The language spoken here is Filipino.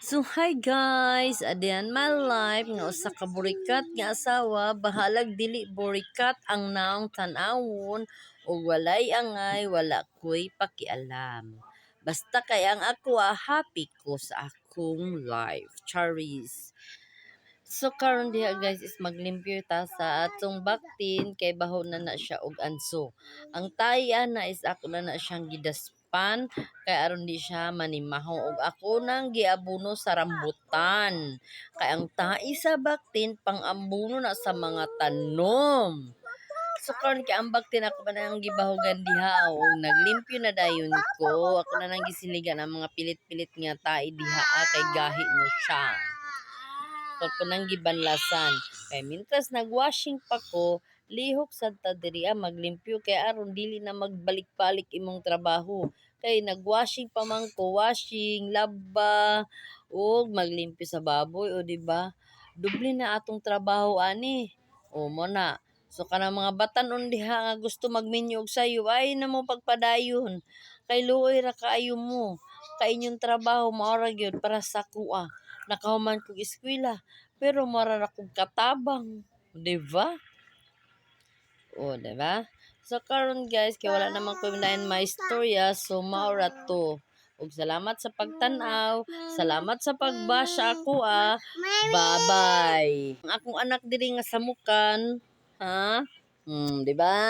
So hi guys, adian my life nga usa ka burikat nga asawa bahalag dili burikat ang naong tan-awon ug walay angay wala ko'y pakialam. Basta kay ang ako happy ko sa akong life. Charis. So karon diha guys is maglimpyo ta sa atong baktin kay baho na siya og anso. Ang taya na is ako na siyang gidaspan kay aron di siya manimaho og ako nang giabuno sa rambutan. Kay ang tai sa baktin pang-ambuno na sa mga tanom. So karon kay ang baktin ako pa nang gibahugan diha og naglimpyo na dayon ko. Ako na nang gisiligan ang mga pilit-pilit nga tai diha kay gahi na siya nang gibanlasan. Kay mintas nagwashing pa ko, lihok sad ta diri maglimpyo kay aron dili na magbalik-balik imong trabaho. Kay nagwashing pa man ko, washing, laba, ug maglimpyo sa baboy o di ba? Dubli na atong trabaho ani. O mo na. So kanang mga batan-on diha nga gusto magminyo og sayo ay namo pagpadayon. Kay luoy ra kaayo mo. Kay inyong trabaho mao ra gyud para sa kuha. Nakahuman kog eskwela pero mara ra kog katabang, 'di ba? O, 'di ba? So karon guys kay wala naman ko nain may istorya so mao ra to. Ug salamat sa pagtan-aw, salamat sa pagbasa ako Bye-bye. Ang akong anak diri nga samukan, ha? 'Di ba?